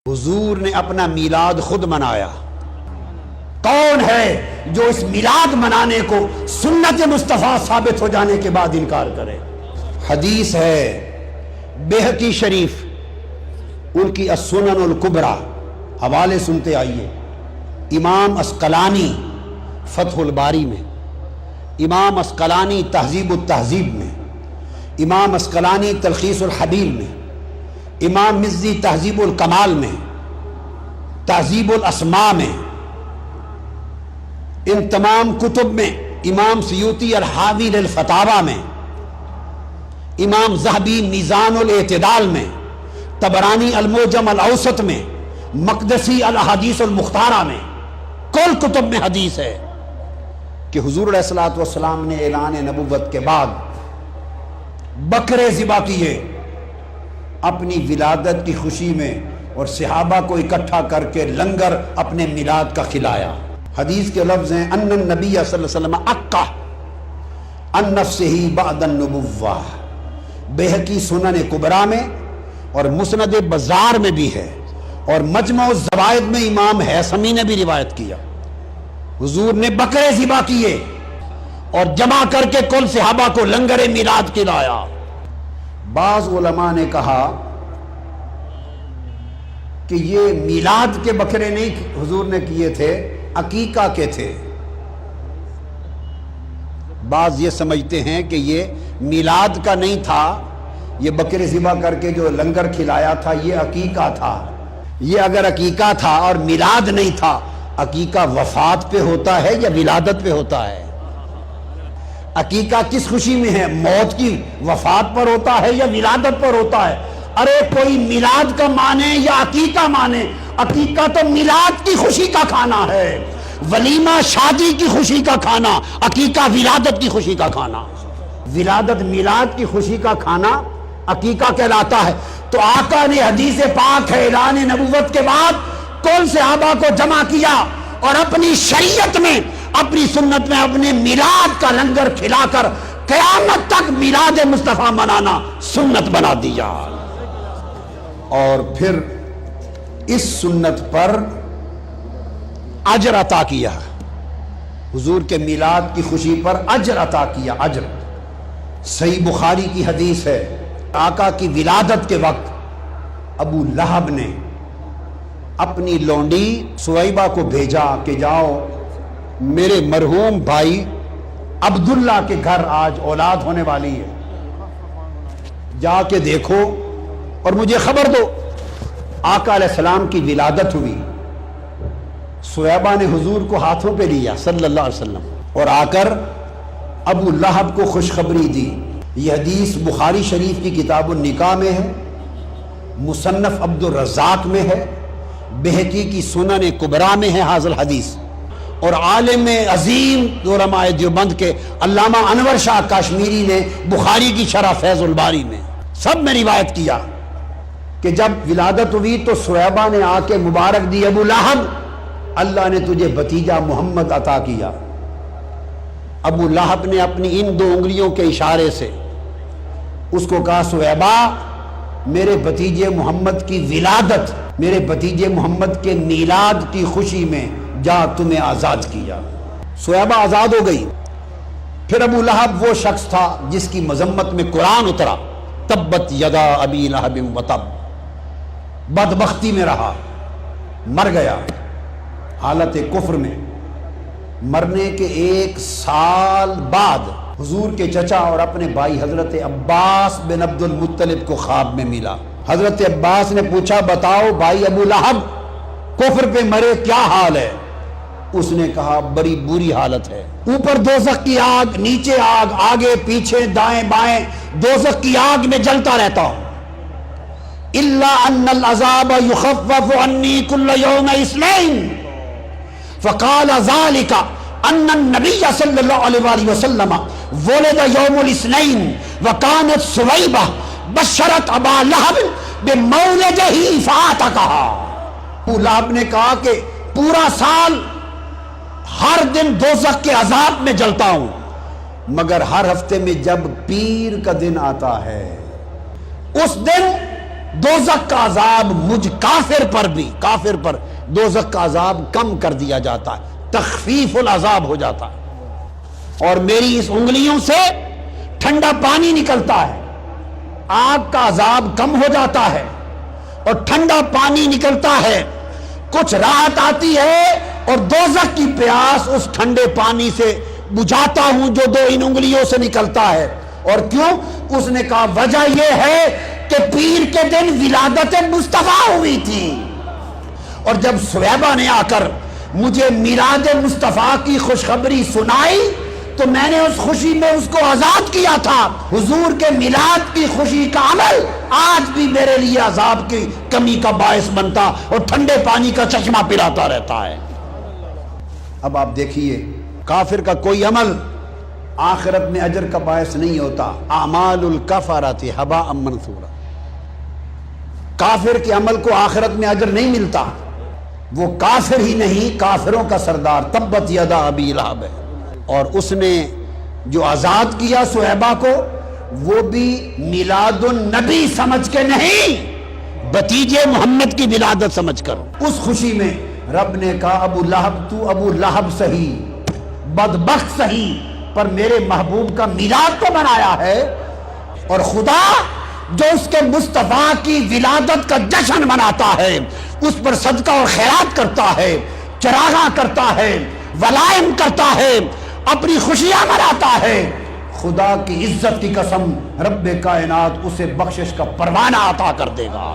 حضور نے اپنا میلاد خود منایا۔ کون ہے جو اس میلاد منانے کو سنت مصطفیٰ ثابت ہو جانے کے بعد انکار کرے؟ حدیث ہے بیہقی شریف، ان کی السنن الکبریٰ، حوالے سنتے آئیے۔ امام عسقلانی فتح الباری میں، امام عسقلانی تہذیب التہذیب میں، امام عسقلانی تلخیص الحبیر میں، امام مزی تہذیب الکمال میں، تہذیب الاسماء میں، ان تمام کتب میں، امام سیوطی الحاوی للفتاوی میں، امام ذہبی میزان الاعتدال میں، طبرانی المعجم الاوسط میں، مقدسی الاحادیث المختارہ میں، کل کتب میں حدیث ہے کہ حضور علیہ الصلوۃ والسلام نے اعلان نبوت کے بعد بکرے ذبح کیے اپنی ولادت کی خوشی میں، اور صحابہ کو اکٹھا کر کے لنگر اپنے میلاد کا کھلایا۔ حدیث کے لفظ ہیں ان النبی صلی اللہ علیہ وسلم عقہ عن نفسہ بعد النبوہ، بیہقی سنن کبریٰ میں اور مسند بزار میں بھی ہے، اور مجمع الزوائد میں امام ہیثمی نے بھی روایت کیا۔ حضور نے بکرے ذبح کیے اور جمع کر کے کل صحابہ کو لنگر میلاد کھلایا۔ بعض علماء نے کہا کہ یہ میلاد کے بکرے نہیں حضور نے کیے تھے، عقیقہ کے تھے۔ بعض یہ سمجھتے ہیں کہ یہ میلاد کا نہیں تھا، یہ بکرے ذبح کر کے جو لنگر کھلایا تھا یہ عقیقہ تھا۔ یہ اگر عقیقہ تھا اور میلاد نہیں تھا، عقیقہ وفات پہ ہوتا ہے یا ولادت پہ ہوتا ہے؟ عقیقہ کس خوشی میں ہے؟ موت کی وفات پر ہوتا ہے یا ولادت پر ہوتا ہے؟ ارے کوئی میلاد کا مانے یا عقیقہ مانے، عقیقہ تو میلاد کی خوشی کا کھانا ہے، ولیمہ شادی کی خوشی کا کھانا، عقیقہ ولادت کی خوشی کا کھانا۔ ولادت میلاد کی خوشی کا کھانا عقیقہ کہلاتا ہے۔ تو آقا نے حدیث پاک ہے اعلان نبوت کے بعد کل صحابہ کو جمع کیا اور اپنی شریعت میں، اپنی سنت میں اپنے میلاد کا لنگر کھلا کر قیامت تک میلاد مصطفیٰ منانا سنت بنا دیا، اور پھر اس سنت پر اجر عطا کیا۔ حضور کے میلاد کی خوشی پر اجر عطا کیا، اجر۔ صحیح بخاری کی حدیث ہے، آقا کی ولادت کے وقت ابو لہب نے اپنی لونڈی سویبہ کو بھیجا کہ جاؤ میرے مرحوم بھائی عبداللہ کے گھر آج اولاد ہونے والی ہے، جا کے دیکھو اور مجھے خبر دو۔ آقا علیہ السلام کی ولادت ہوئی، سویبہ نے حضور کو ہاتھوں پہ لیا صلی اللہ علیہ وسلم اور آ کر ابو لہب کو خوشخبری دی۔ یہ حدیث بخاری شریف کی کتاب النکاح میں ہے، مصنف عبد الرزاق میں ہے، بیہقی کی سنن کبریٰ میں ہے حاضر حدیث، اور عالم عظیم علماء دیوبند کے علامہ انور شاہ کاشمیری نے بخاری کی شرح فیض الباری میں سب میں روایت کیا کہ جب ولادت ہوئی تو سویبہ نے آ کے مبارک دی، ابو لہب اللہ نے تجھے بھتیجا محمد عطا کیا۔ ابو لہب نے اپنی ان 2 انگلیوں کے اشارے سے اس کو کہا سویبہ میرے بھتیجے محمد کی ولادت، میرے بھتیجے محمد کے میلاد کی خوشی میں جا تمہیں آزاد کیا۔ سویبہ آزاد ہو گئی۔ پھر ابو لہب وہ شخص تھا جس کی مذمت میں قرآن اترا، تبت یدا ابی لہب وتب، بدبختی میں رہا، مر گیا حالت کفر میں۔ مرنے کے 1 سال بعد حضور کے چچا اور اپنے بھائی حضرت عباس بن عبد المطلب کو خواب میں ملا۔ حضرت عباس نے پوچھا بتاؤ بھائی ابو لہب کفر پہ مرے کیا حال ہے؟ اس نے کہا بڑی بری حالت ہے، اوپر دوزخ کی آگ، نیچے آگ، آگے پیچھے دائیں بائیں دوزخ کی آگ میں جلتا رہتا ہوں۔ الا ان العذاب یخفف عنی کل یوم اثنین، فقال ذلك ان النبی صلی اللہ علیہ وآلہ وسلم ولد یوم الاثنین وکانت سویبہ بشرت ابا لہب بمولدہ فاتقہا۔ ابو لہب نے کہا کہ پورا سال ہر دن دوزخ کے عذاب میں جلتا ہوں، مگر ہر ہفتے میں جب پیر کا دن آتا ہے اس دن دوزخ کا عذاب مجھ کافر پر بھی، کافر پر دوزخ کا عذاب کم کر دیا جاتا ہے، تخفیف العذاب ہو جاتا ہے، اور میری اس انگلیوں سے ٹھنڈا پانی نکلتا ہے، آگ کا عذاب کم ہو جاتا ہے اور ٹھنڈا پانی نکلتا ہے، کچھ راحت آتی ہے، اور دوزخ کی پیاس اس ٹھنڈے پانی سے بجھاتا ہوں جو دو ان انگلیوں سے نکلتا ہے۔ اور کیوں؟ اس نے کہا وجہ یہ ہے کہ پیر کے دن ولادت مصطفیٰ ہوئی تھی، اور جب سویبہ نے آ کر مجھے میلاد مصطفیٰ کی خوشخبری سنائی تو میں نے اس خوشی میں اس کو آزاد کیا تھا۔ حضور کے میلاد کی خوشی کا عمل آج بھی میرے لیے عذاب کی کمی کا باعث بنتا اور ٹھنڈے پانی کا چشمہ پلاتا رہتا ہے۔ اب آپ دیکھیے، کافر کا کوئی عمل آخرت میں اجر کا باعث نہیں ہوتا۔ اعمال الکفرۃ ھباء منثورا، کافر کے عمل کو آخرت میں اجر نہیں ملتا، وہ کافر ہی نہیں کافروں کا سردار تبت یدا ابی لہب ہے، اور اس نے جو آزاد کیا سہیبہ کو وہ بھی میلاد النبی سمجھ کے نہیں، بھتیجے محمد کی ولادت سمجھ کر۔ اس خوشی میں رب نے کہا ابو لہب تو ابو لہب سہی، بدبخت سہی، پر میرے محبوب کا میلاد تو منایا ہے۔ اور خدا جو اس کے مصطفیٰ کی ولادت کا جشن مناتا ہے، اس پر صدقہ اور خیرات کرتا ہے، چراغاں کرتا ہے، ولائم کرتا ہے، اپنی خوشیاں مناتا ہے، خدا کی عزت کی قسم رب کائنات اسے بخشش کا پروانہ عطا کر دے گا۔